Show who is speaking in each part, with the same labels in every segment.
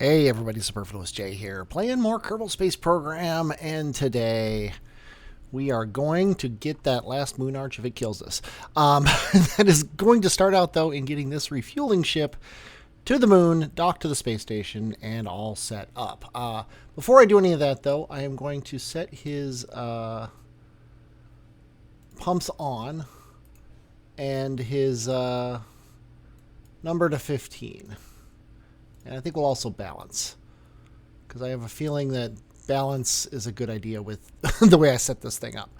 Speaker 1: Hey everybody, Superfluous Jay here, playing more Kerbal Space Program, and today we are going to get that last moon arch if it kills us. That is going to start out, though, in getting this refueling ship to the moon, dock to the space station, and all set up. Before I do any of that, though, I am going to set his pumps on and his number to 15. And I think we'll also balance, because I have a feeling that balance is a good idea with the way I set this thing up.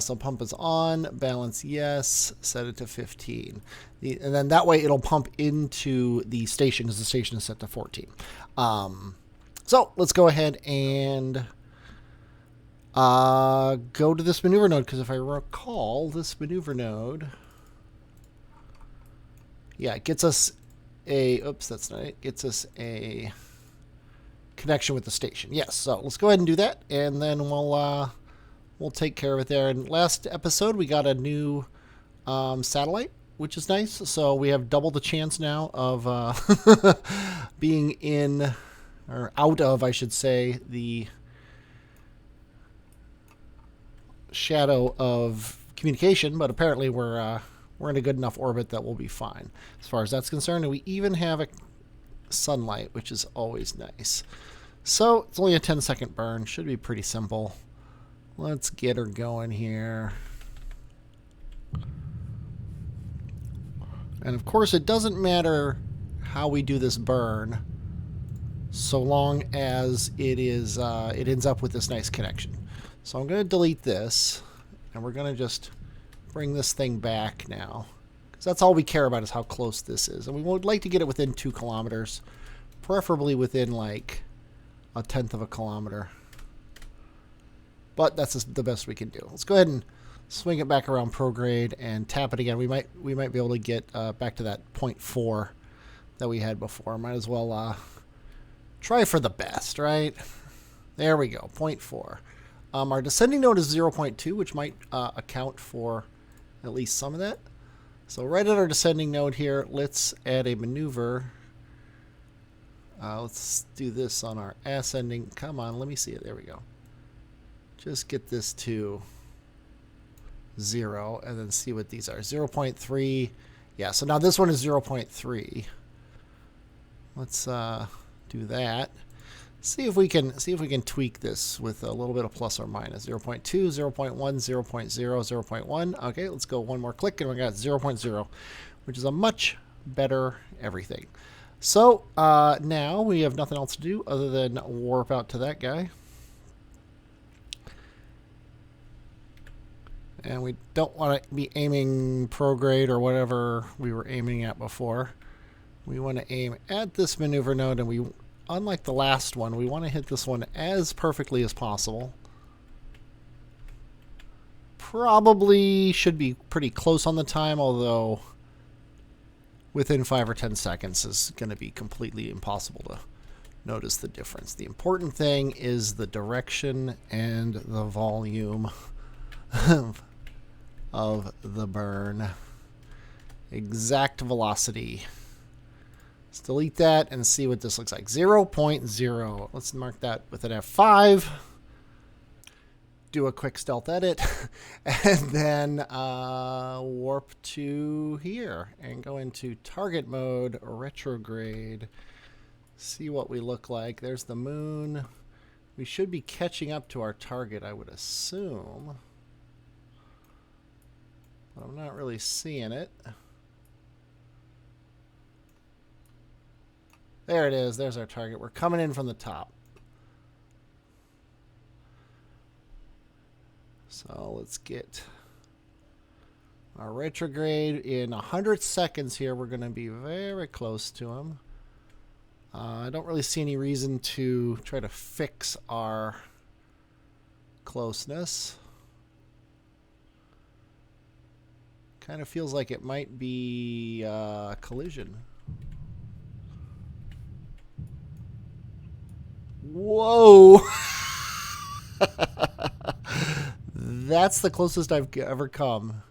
Speaker 1: So pump is on, balance yes, set it to 15. And then that way it'll pump into the station, as the station is set to 14. So let's go ahead and go to this maneuver node, because if I recall, this maneuver node, yeah, it gets us oops, that's not it. Gets us a connection with the station. Yes, so let's go ahead and do that, and then we'll take care of it there. And last episode, we got a new satellite, which is nice. So we have double the chance now of being in, or out of, I should say, the shadow of communication. But apparently we're in a good enough orbit that we'll be fine as far as that's concerned. And we even have a sunlight, which is always nice. So it's only a 10-second burn. Should be pretty simple. Let's get her going here. And of course, it doesn't matter how we do this burn, so long as it ends up with this nice connection. So I'm going to delete this, and we're going to just bring this thing back now, because that's all we care about, is how close this is. And we would like to get it within 2 kilometers, preferably within like 1/10 of a kilometer. But that's the best we can do. Let's go ahead and swing it back around prograde and tap it again. We might be able to get back to that 0.4 that we had before. Might as well try for the best, right? There we go, 0.4. Our descending node is 0.2, which might account for at least some of that. So right at our descending node here, let's add a maneuver. Let's do this on our ascending. Come on, let me see it. There we go. Just get this to 0 and then see what these are. 0.3. Yeah, so now this one is 0.3. Let's do that. See if we can tweak this with a little bit of plus or minus. 0.2, 0.1, 0.0, 0.1. Okay, let's go one more click, and we got 0.0, which is a much better everything. So now we have nothing else to do other than warp out to that guy. And we don't want to be aiming prograde or whatever we were aiming at before. We want to aim at this maneuver node, and we, unlike the last one, we want to hit this one as perfectly as possible. Probably should be pretty close on the time, although within 5 or 10 seconds is going to be completely impossible to notice the difference. The important thing is the direction and the volume of the burn. Exact velocity. Let's delete that and see what this looks like. 0.0. Let's mark that with an F5. Do a quick stealth edit. And then warp to here. And go into target mode, retrograde. See what we look like. There's the moon. We should be catching up to our target, I would assume. But I'm not really seeing it. There it is. There's our target. We're coming in from the top. So let's get our retrograde. In 100 seconds here, we're going to be very close to him. I don't really see any reason to try to fix our closeness. Kind of feels like it might be collision. Whoa! That's the closest I've ever come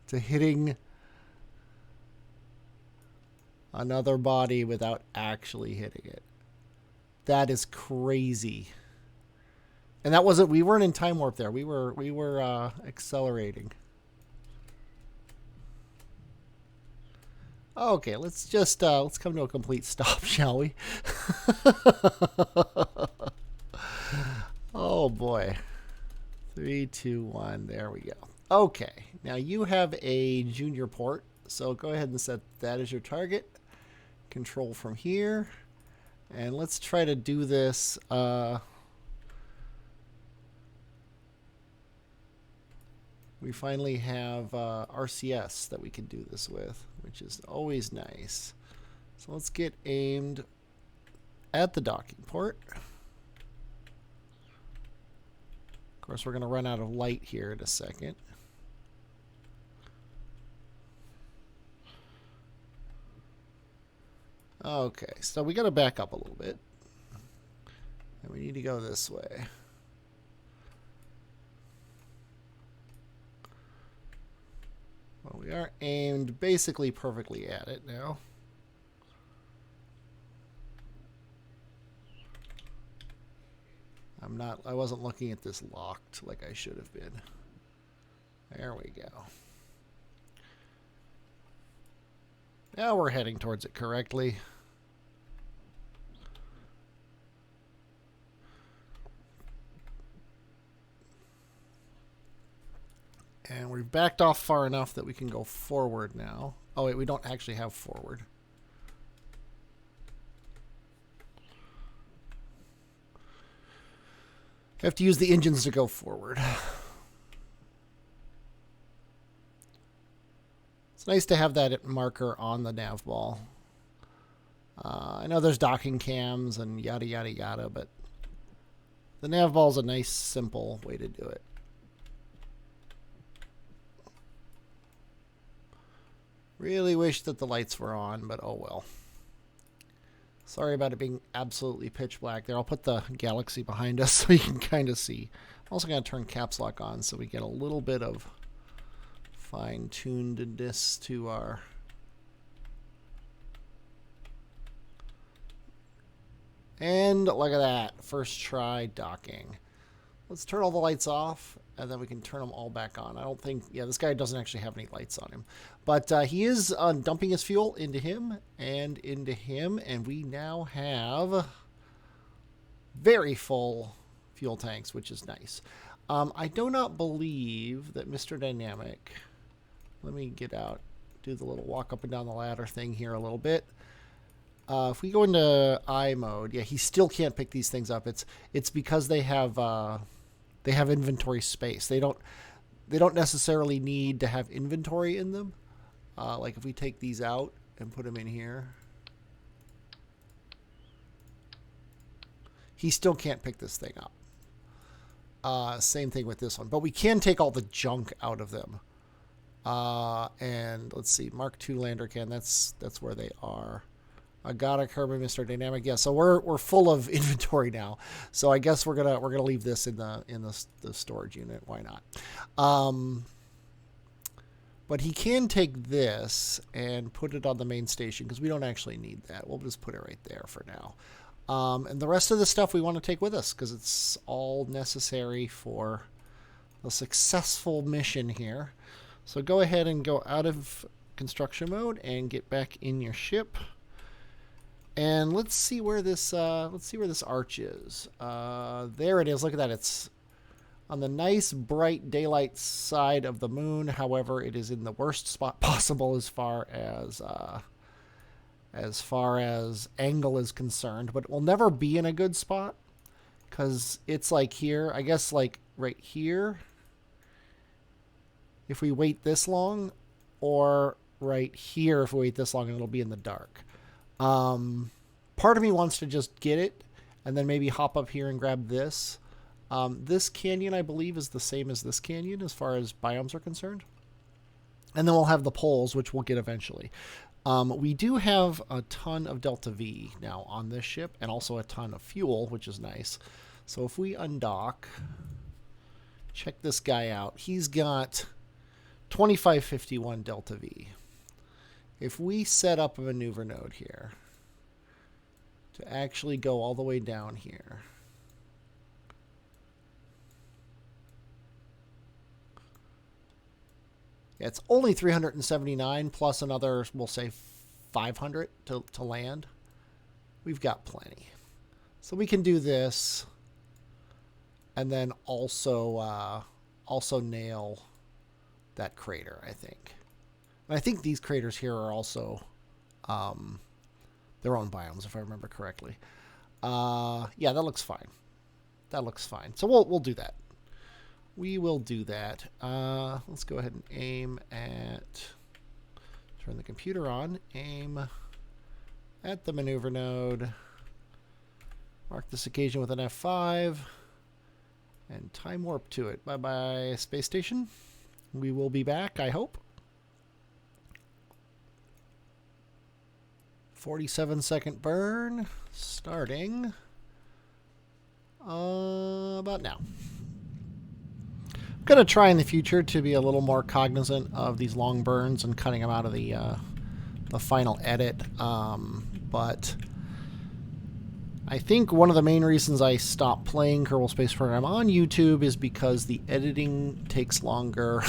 Speaker 1: to hitting another body without actually hitting it. That is crazy. And that wasn't, we weren't in time warp there. We were accelerating. Okay, let's just let's come to a complete stop, shall we? Oh boy. 3, 2, 1. There we go. Okay. Now you have a junior port, so go ahead and set that as your target. Control from here. And let's try to do this. We finally have RCS that we can do this with, which is always nice. So let's get aimed at the docking port. Of course, we're going to run out of light here in a second. Okay, so we got to back up a little bit. And we need to go this way. Well, we are aimed basically perfectly at it now. I wasn't looking at this locked like I should have been. There we go. Now we're heading towards it correctly. And we've backed off far enough that we can go forward now. Oh, wait, we don't actually have forward. I have to use the engines to go forward. It's nice to have that marker on the nav ball. I know there's docking cams and yada, yada, yada, but the nav ball is a nice, simple way to do it. Really wish that the lights were on, but oh well. Sorry about it being absolutely pitch black there. I'll put the galaxy behind us so you can kind of see. I'm also going to turn caps lock on so we get a little bit of fine-tunedness to our... And look at that. First try docking. Let's turn all the lights off, and then we can turn them all back on. I don't think... Yeah, this guy doesn't actually have any lights on him. But he is dumping his fuel into him, and we now have very full fuel tanks, which is nice. I do not believe that Mr. Dynamic... Let me get out, do the little walk up and down the ladder thing here a little bit. If we go into I mode, yeah, he still can't pick these things up. It's because they have inventory space. They don't necessarily need to have inventory in them. Like if we take these out and put them in here, he still can't pick this thing up. Same thing with this one, but we can take all the junk out of them. And let's see, Mark II lander can. That's where they are. Agata, Kirby, Mr. Dynamic. Yeah, so we're full of inventory now. So I guess we're gonna leave this in the storage unit. Why not? But he can take this and put it on the main station because we don't actually need that. We'll just put it right there for now. And the rest of the stuff we want to take with us because it's all necessary for a successful mission here. So go ahead and go out of construction mode and get back in your ship. And let's see where this arch is. There it is. Look at that. It's on the nice bright daylight side of the moon. However, it is in the worst spot possible as far as angle is concerned. But it will never be in a good spot because it's like here. I guess like right here. If we wait this long, or right here if we wait this long, and it'll be in the dark. Part of me wants to just get it and then maybe hop up here and grab this. This canyon, I believe, is the same as this canyon as far as biomes are concerned. And then we'll have the poles, which we'll get eventually. We do have a ton of Delta V now on this ship and also a ton of fuel, which is nice. So if we undock, check this guy out. He's got 2551 Delta V. If we set up a maneuver node here, to actually go all the way down here. Yeah, it's only 379 plus another, we'll say 500 to land. We've got plenty. So we can do this and then also nail that crater, I think. And I think these craters here are also their own biomes, if I remember correctly. Yeah, that looks fine. That looks fine. So we'll do that. We will do that. Let's go ahead and aim at, turn the computer on, aim at the maneuver node, mark this occasion with an F5, and time warp to it. Bye-bye, space station. We will be back, I hope. 47-second burn, starting about now. I'm going to try in the future to be a little more cognizant of these long burns and cutting them out of the final edit. But I think one of the main reasons I stopped playing Kerbal Space Program on YouTube is because the editing takes longer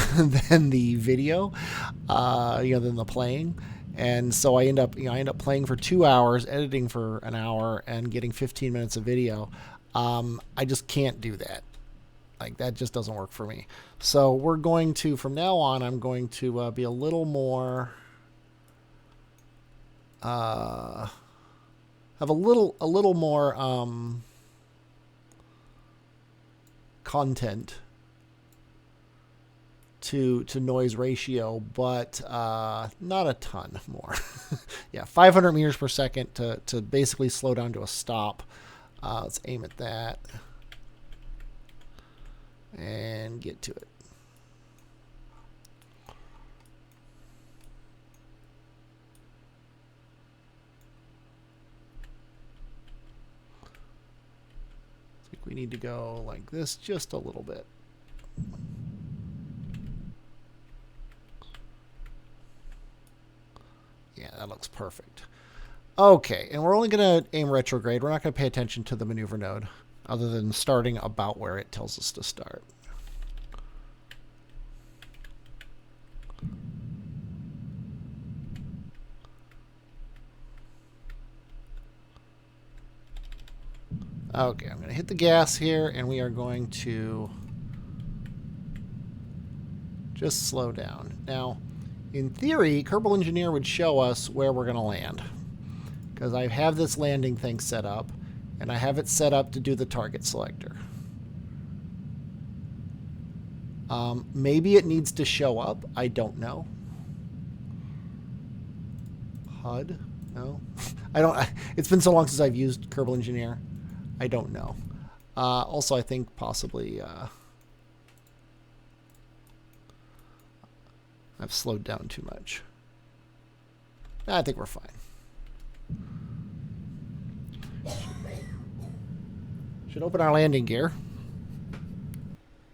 Speaker 1: than the video, than the playing. And so I end up playing for 2 hours, editing for an hour, and getting 15 minutes of video. I just can't do that. Like, that just doesn't work for me. So we're going to, from now on, I'm going to be a little more, have a little more content to noise ratio, but not a ton more. Yeah, 500 meters per second to basically slow down to a stop. Let's aim at that. And get to it. I think we need to go like this just a little bit. Yeah, that looks perfect. Okay, and we're only going to aim retrograde. We're not going to pay attention to the maneuver node, other than starting about where it tells us to start. Okay, I'm going to hit the gas here, and we are going to just slow down. Now, in theory, Kerbal Engineer would show us where we're going to land, because I have this landing thing set up, and I have it set up to do the target selector. Maybe it needs to show up. I don't know. HUD? No. I don't. It's been so long since I've used Kerbal Engineer. I don't know. Also, I think possibly I've slowed down too much. I think we're fine. Should open our landing gear.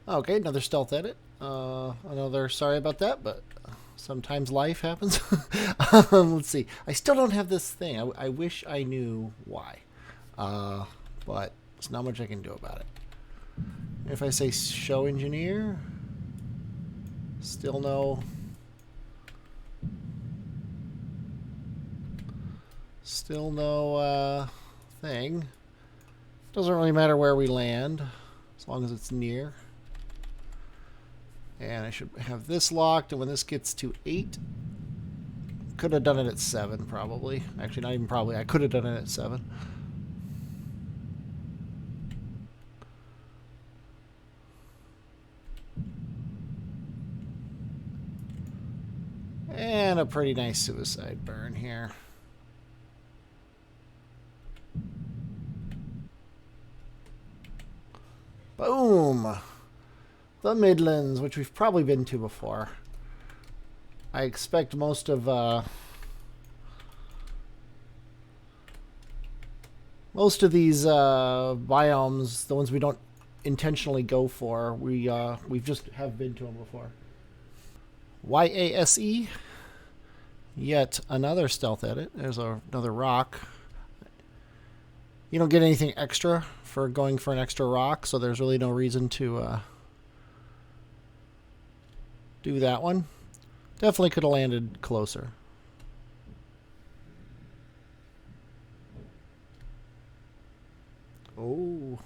Speaker 1: Okay, another stealth edit. Another, sorry about that, but sometimes life happens. Let's see. I still don't have this thing. I wish I knew why. But there's not much I can do about it. If I say show engineer, still no. Still no thing. Doesn't really matter where we land, as long as it's near. And I should have this locked, and when this gets to 8, could have done it at 7 probably. Actually, not even probably. I could have done it at 7. And a pretty nice suicide burn here. Boom! The Midlands, which we've probably been to before. I expect most of these biomes, the ones we don't intentionally go for, we've just have been to them before. YASE, yet another stealth edit. There's another rock. You don't get anything extra for going for an extra rock, so there's really no reason to do that one. Definitely could have landed closer. Oh.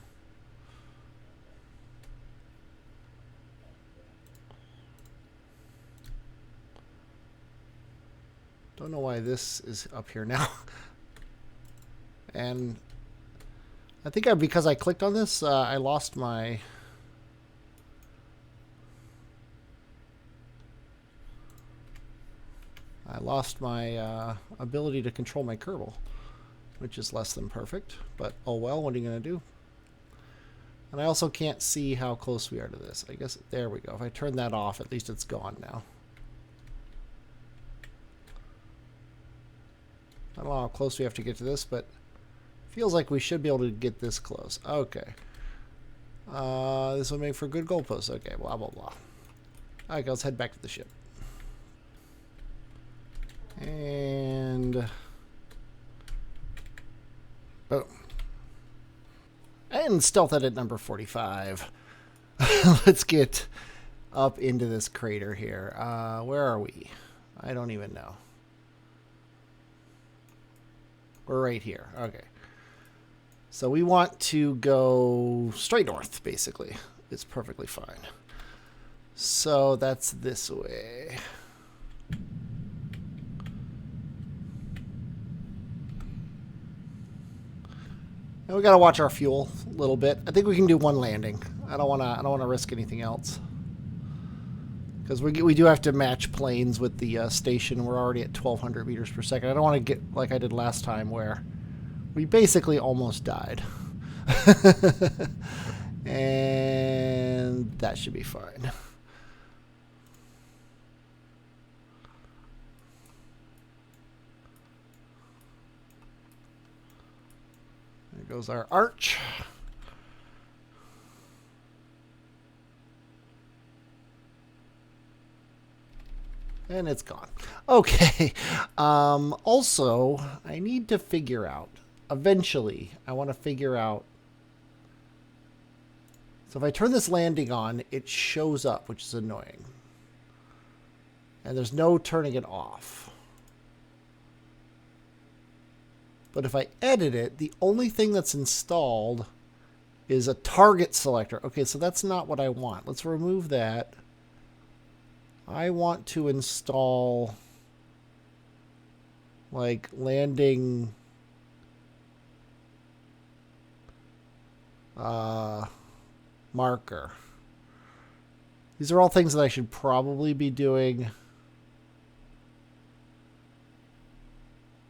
Speaker 1: Don't know why this is up here now. And I think because I clicked on this, I lost my... ability to control my Kerbal, which is less than perfect. But oh well, what are you going to do? And I also can't see how close we are to this. I guess, there we go. If I turn that off, at least it's gone now. I don't know how close we have to get to this, but feels like we should be able to get this close. Okay. This will make for good goalposts. Okay, blah, blah, blah. Alright, let's head back to the ship. And... boom. And stealth edit number 45. Let's get up into this crater here. Where are we? I don't even know. We're right here. Okay. So we want to go straight north, basically. It's perfectly fine. So that's this way. And we gotta watch our fuel a little bit. I think we can do one landing. I don't wanna risk anything else. Because we do have to match planes with the station. We're already at 1,200 meters per second. I don't want to get like I did last time where we basically almost died. And that should be fine. There goes our arch. And it's gone. Okay. Also, I need to figure out, eventually, I want to figure out. So if I turn this landing on, it shows up, which is annoying. And there's no turning it off. But if I edit it, the only thing that's installed is a target selector. Okay, so that's not what I want. Let's remove that. I want to install like landing marker. These are all things that I should probably be doing.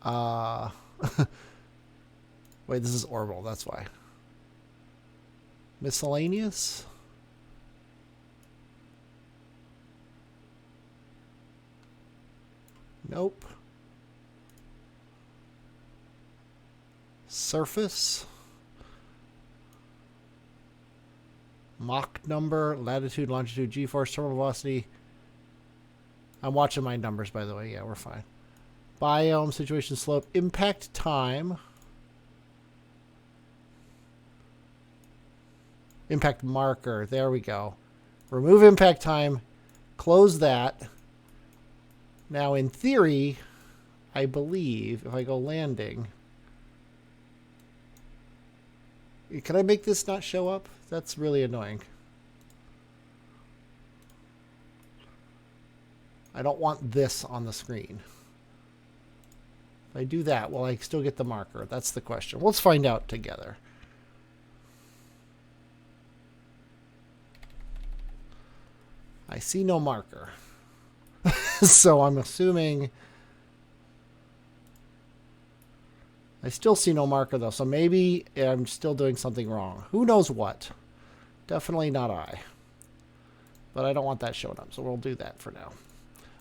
Speaker 1: Wait, this is orbital, that's why. Miscellaneous? Nope. Surface. Mach number, latitude, longitude, g-force, terminal velocity. I'm watching my numbers, by the way. Yeah, we're fine. Biome, situation, slope, impact time. Impact marker. There we go. Remove impact time. Close that. Now, in theory, I believe if I go landing, can I make this not show up? That's really annoying. I don't want this on the screen. If I do that, will I still get the marker? That's the question. Let's find out together. I see no marker. So I'm assuming I still see no marker though. So maybe I'm still doing something wrong. Who knows what? Definitely not I. But I don't want that showing up. So we'll do that for now.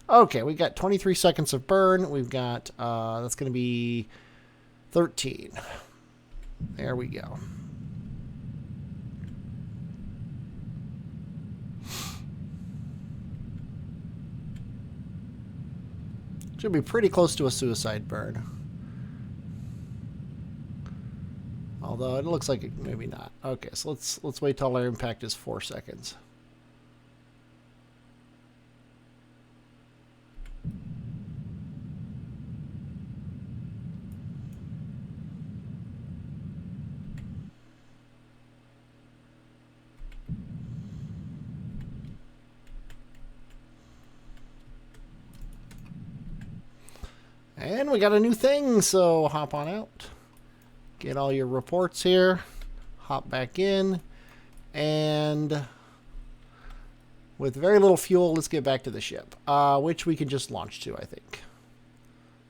Speaker 1: Okay, we got 23 seconds of burn. We've got, that's going to be 13. There we go. Should be pretty close to a suicide burn. Although it looks like it, maybe not. Okay, so let's wait till our impact is 4 seconds. And we got a new thing, so hop on out. Get all your reports here. Hop back in. And with very little fuel, let's get back to the ship, which we can just launch to, I think.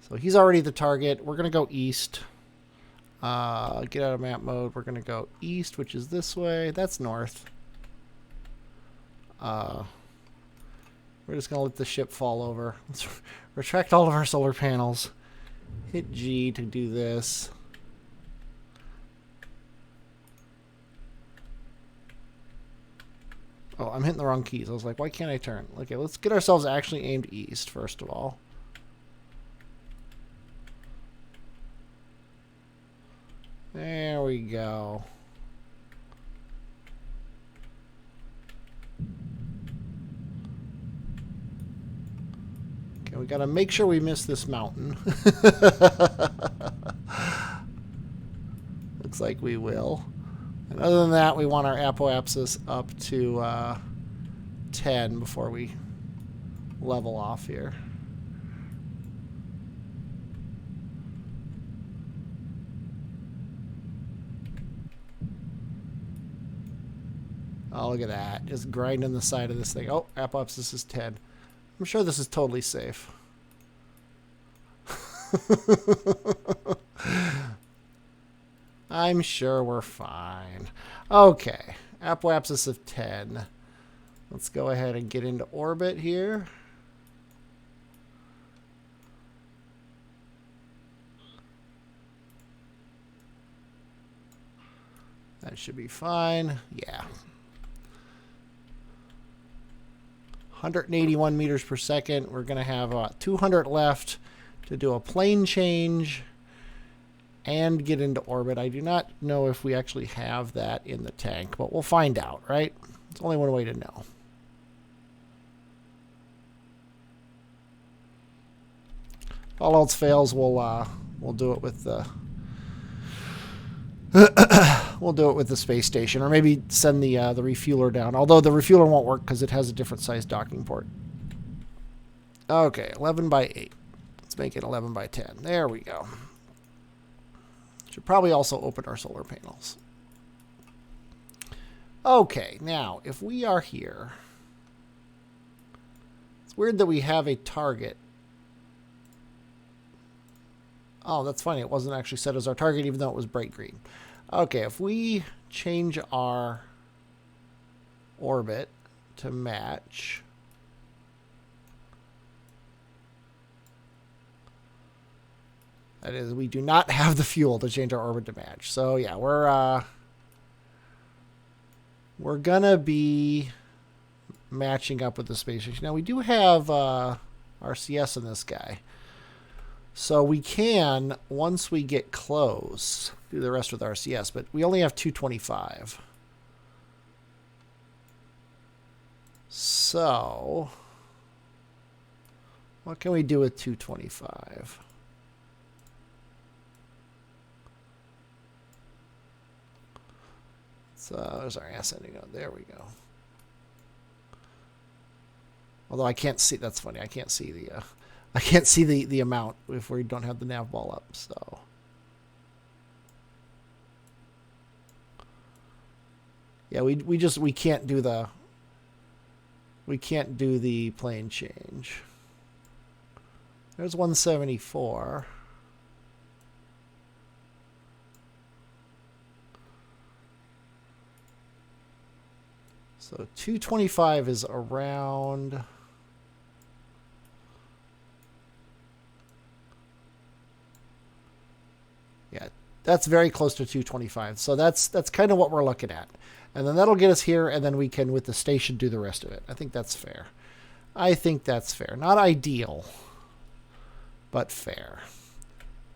Speaker 1: So he's already the target. We're going to go east. Get out of map mode. We're going to go east, which is this way. That's north. We're just going to let the ship fall over. Let's retract all of our solar panels. Hit G to do this. Oh, I'm hitting the wrong keys. I was like, why can't I turn? Okay, let's get ourselves actually aimed east, first of all. There we go. Okay, we gotta make sure we miss this mountain. Looks like we will. And other than that, we want our apoapsis up to 10 before we level off here. Oh, look at that. Just grinding the side of this thing. Oh, apoapsis is 10. I'm sure this is totally safe. I'm sure we're fine. Okay. Apoapsis of 10. Let's go ahead and get into orbit here. That should be fine. Yeah. 181 meters per second. We're going to have 200 left to do a plane change and get into orbit. I do not know if we actually have that in the tank, but we'll find out, right? There's only one way to know. If all else fails, we'll do it with the we'll do it with the space station, or maybe send the refueler down. Although the refueler won't work because it has a different size docking port. Okay, 11 by 8. Let's make it 11 by 10. There we go. Should probably also open our solar panels. Okay, now, if we are here, it's weird that we have a target. Oh, that's funny. It wasn't actually set as our target, even though it was bright green. Okay, if we change our orbit to match, that is, we do not have the fuel to change our orbit to match. So yeah, we're gonna be matching up with the space station. Now we do have RCS in this guy, so we can, once we get close, do the rest with RCS. But we only have 225. So what can we do with 225? So there's our ascending node. There we go. Although I can't see, that's funny. I can't see the amount if we don't have the nav ball up. So yeah, we can't do the plane change. There's 174. So 225 is around. Yeah, that's very close to 225. So that's kind of what we're looking at. And then that'll get us here, and then we can, with the station, do the rest of it. I think that's fair. I think that's fair. Not ideal, but fair.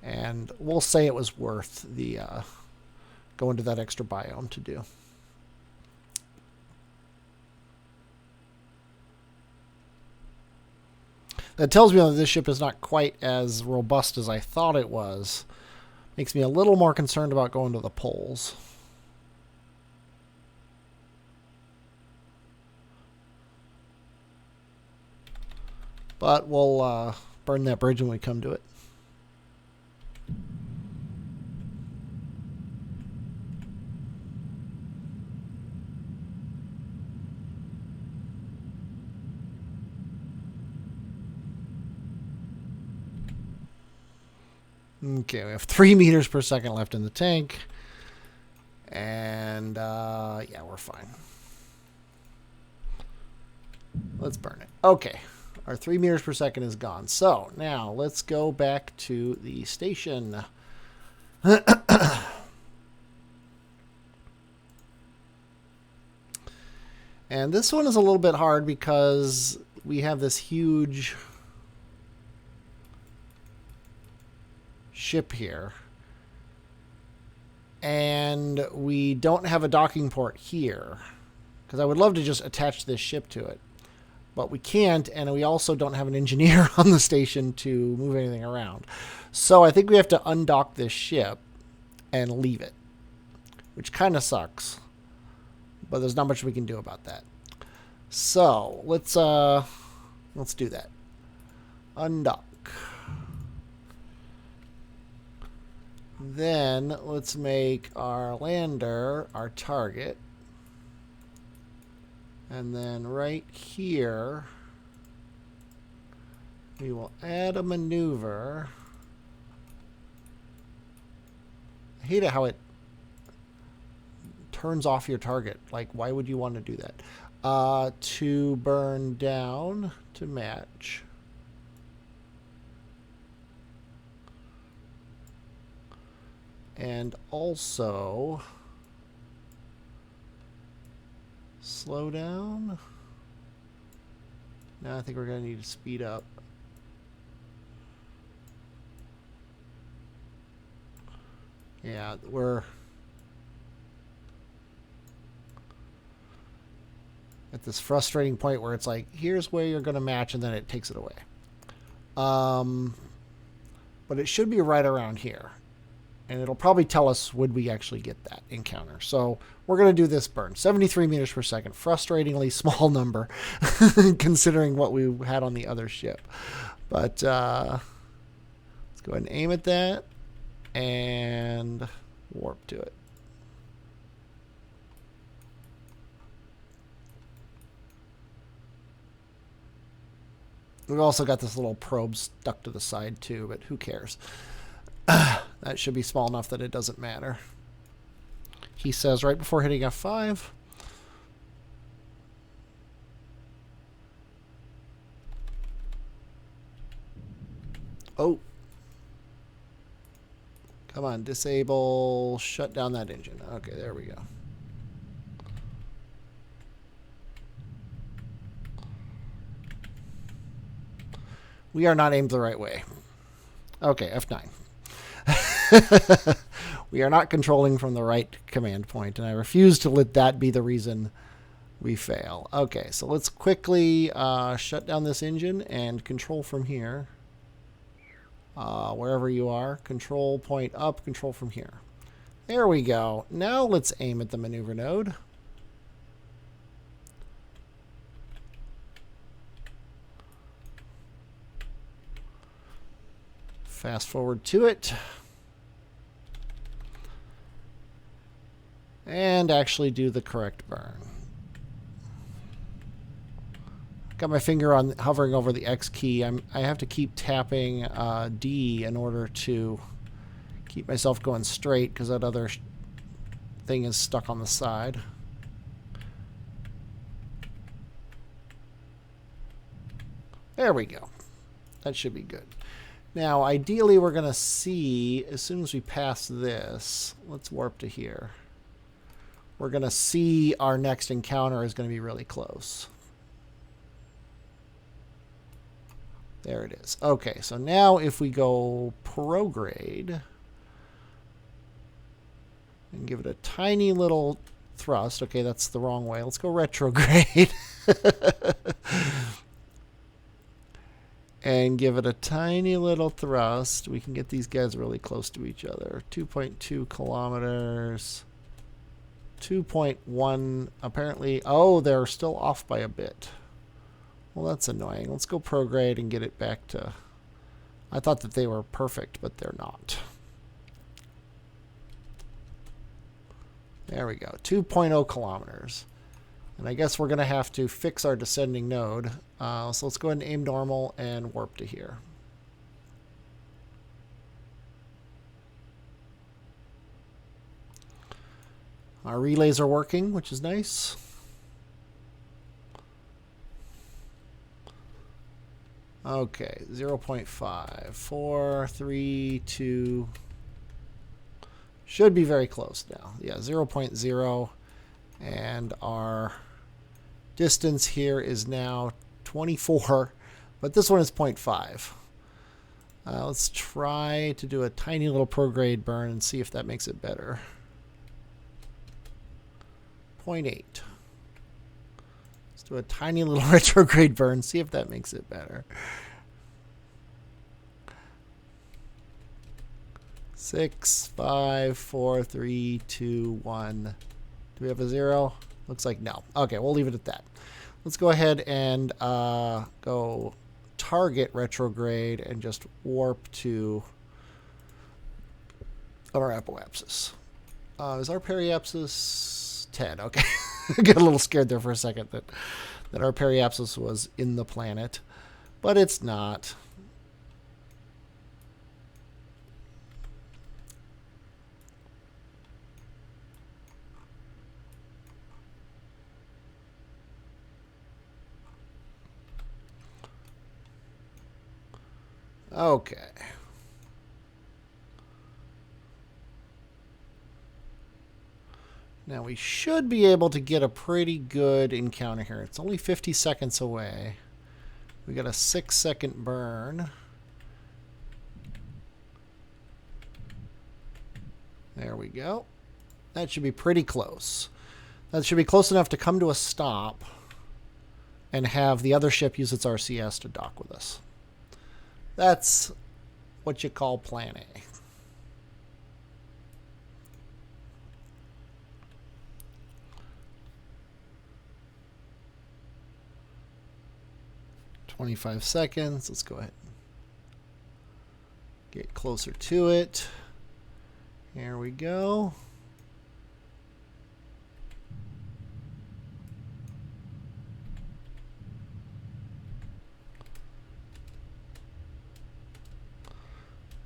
Speaker 1: And we'll say it was worth the go into that extra biome to do. That tells me that this ship is not quite as robust as I thought it was. Makes me a little more concerned about going to the poles. But we'll burn that bridge when we come to it. Okay, we have 3 meters per second left in the tank. And, yeah, we're fine. Let's burn it. Okay, our 3 meters per second is gone. So, now, let's go back to the station. And this one is a little bit hard because we have this huge ship here, and we don't have a docking port here, because I would love to just attach this ship to it, but we can't, and we also don't have an engineer on the station to move anything around. So I think we have to undock this ship and leave it, which kind of sucks, but there's not much we can do about that. So let's do that. Undock. Then let's make our lander our target. And then right here, we will add a maneuver. I hate it how it turns off your target. Like, why would you want to do that? To burn down to match. And also slow down. Now I think we're going to need to speed up. Yeah, we're at this frustrating point where it's like, here's where you're going to match, and then it takes it away. But it should be right around here. And it'll probably tell us would we actually get that encounter. So we're going to do this burn. 73 meters per second. Frustratingly small number considering what we had on the other ship. But let's go ahead and aim at that and warp to it. We've also got this little probe stuck to the side too, but who cares? That should be small enough that it doesn't matter. He says right before hitting F5. Oh. Come on, disable, shut down that engine. Okay, there we go. We are not aimed the right way. Okay, F9. We are not controlling from the right command point, and I refuse to let that be the reason we fail. Okay, so let's quickly shut down this engine and control from here. Wherever you are, control point up, control from here. There we go. Now let's aim at the maneuver node. Fast forward to it. And actually do the correct burn. Got my finger on hovering over the X key. I have to keep tapping D in order to keep myself going straight because that other thing is stuck on the side. There we go. That should be good. Now, ideally, we're going to see, as soon as we pass this, let's warp to here. We're going to see our next encounter is going to be really close. There it is. Okay, so now if we go prograde, And give it a tiny little thrust. Okay, that's the wrong way. Let's go retrograde. And give it a tiny little thrust. We can get these guys really close to each other. 2.2 kilometers. 2.1 apparently. Oh, they're still off by a bit. Well, that's annoying. Let's go prograde and get it back to... I thought that they were perfect, but they're not. There we go. 2.0 kilometers. And I guess we're going to have to fix our descending node. So let's go ahead and aim normal and warp to here. Our relays are working, which is nice. Okay, 0.5, 4, 3, 2. Should be very close now. Yeah, 0.0. And our distance here is now 24, but this one is 0.5. Let's try to do a tiny little prograde burn and see if that makes it better. 0.8. Let's do a tiny little retrograde burn, see if that makes it better. 6, 5, 4, 3, 2, 1. Do we have a 0? Looks like no. Okay, we'll leave it at that. Let's go ahead and go target retrograde and just warp to our apoapsis. Is our periapsis 10? Okay. I got a little scared there for a second that our periapsis was in the planet, but it's not. Okay. Now we should be able to get a pretty good encounter here. It's only 50 seconds away. We got a 6-second burn. There we go. That should be pretty close. That should be close enough to come to a stop and have the other ship use its RCS to dock with us. That's what you call Plan A. "25 seconds. Let's go ahead and get closer to it. Here we go.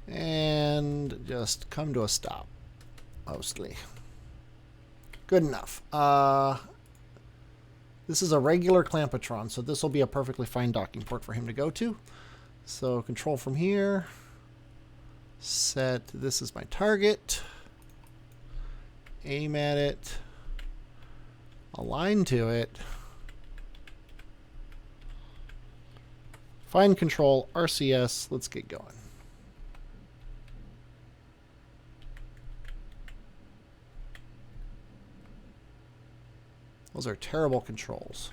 Speaker 1: And just come to a stop, mostly. Good enough. This is a regular Clampatron, so this will be a perfectly fine docking port for him to go to. So control from here. Set, this is my target. Aim at it. Align to it. Find control, RCS, let's get going. Those are terrible controls.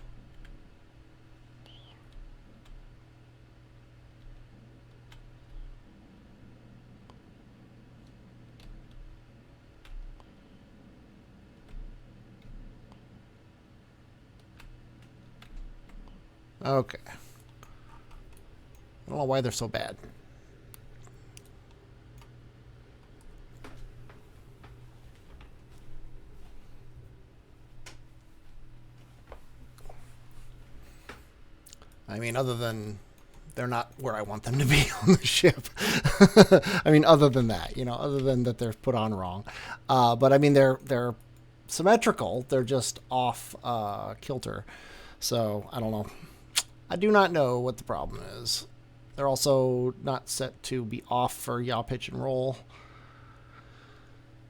Speaker 1: Okay. I don't know why they're so bad. I mean, other than they're not where I want them to be on the ship. I mean, other than that, you know, other than that they're put on wrong. But I mean, they're symmetrical. They're just off kilter. So I don't know. I do not know what the problem is. They're also not set to be off for yaw, pitch, and roll.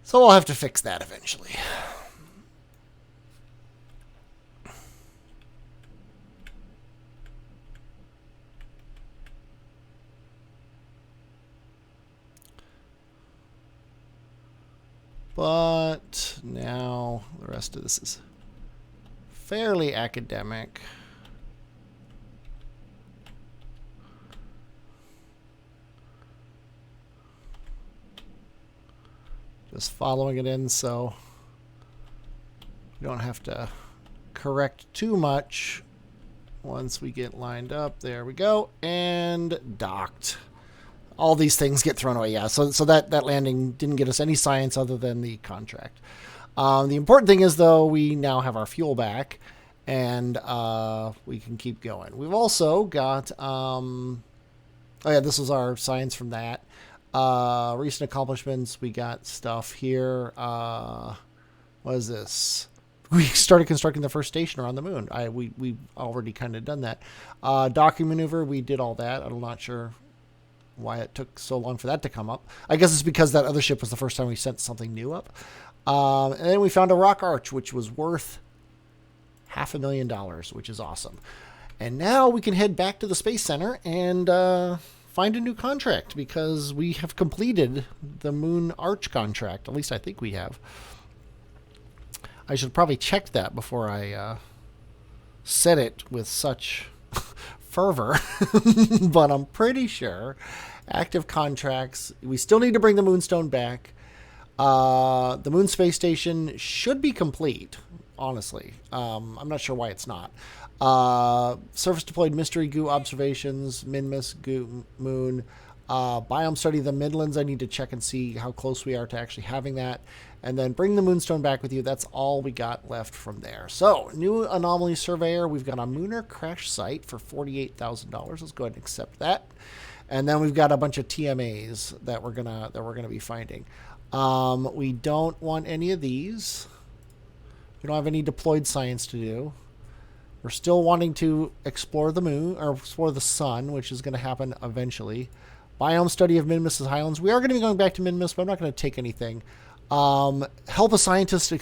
Speaker 1: So I'll have to fix that eventually. But now the rest of this is fairly academic. Just following it in so we don't have to correct too much once we get lined up. There we go. And docked. All these things get thrown away. Yeah, so that landing didn't get us any science other than the contract. The important thing is, though, we now have our fuel back, and we can keep going. We've also got... oh, yeah, this was our science from that. Recent accomplishments, we got stuff here. What is this? We started constructing the first station around the moon. We've already kind of done that. Docking maneuver, we did all that. I'm not sure why it took so long for that to come up. I guess it's because that other ship was the first time we sent something new up. And then we found a rock arch, which was worth $500,000, which is awesome. And now we can head back to the Space Center and find a new contract, because we have completed the Moon Arch contract. At least I think we have. I should probably check that before I said it with such fervor. But I'm pretty sure. Active contracts. We still need to bring the Moonstone back. The Moon Space Station should be complete, honestly. I'm not sure why it's not. Surface deployed mystery goo observations, Minmus goo moon, biome study of the Midlands. I need to check and see how close we are to actually having that, and then bring the Moonstone back with you. That's all we got left from there. So, new anomaly surveyor. We've got a Mooner crash site for $48,000. Let's go ahead and accept that. And then we've got a bunch of TMAs that we're gonna be finding. We don't want any of these. We don't have any deployed science to do. We're still wanting to explore the moon, or explore the sun, which is going to happen eventually. Biome study of Minmus's Highlands. We are going to be going back to Minmus, but I'm not going to take anything. Help a scientist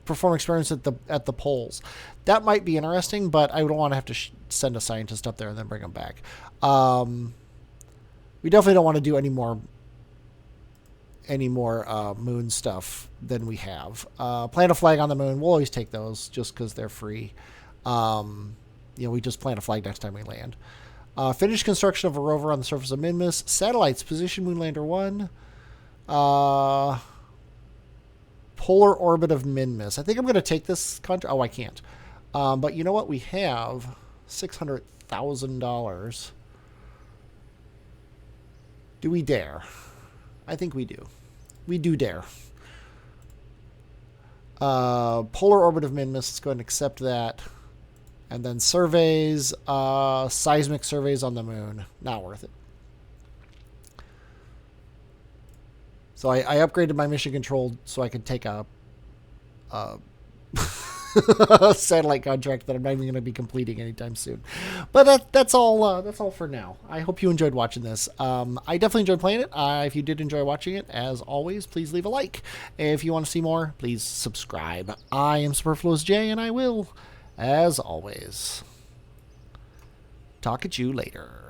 Speaker 1: perform experiments at the poles. That might be interesting, but I don't want to have to send a scientist up there and then bring them back. We definitely don't want to do any more moon stuff than we have. Plant a flag on the moon. We'll always take those just because they're free. We just plant a flag next time we land. Finish construction of a rover on the surface of Minmus. Satellites, position Moonlander 1. Polar orbit of Minmus. I think I'm going to take this contract. Oh, I can't. But you know what? We have $600,000. Do we dare? I think we do. We do dare. Polar orbit of Minmus. Let's go ahead and accept that. And then surveys, seismic surveys on the moon. Not worth it. So I upgraded my mission control so I could take a satellite contract that I'm not even going to be completing anytime soon. But that's all. That's all for now. I hope you enjoyed watching this. I definitely enjoyed playing it. If you did enjoy watching it, as always, please leave a like. If you want to see more, please subscribe. I am Superfluous J, and I will, as always, talk at you later.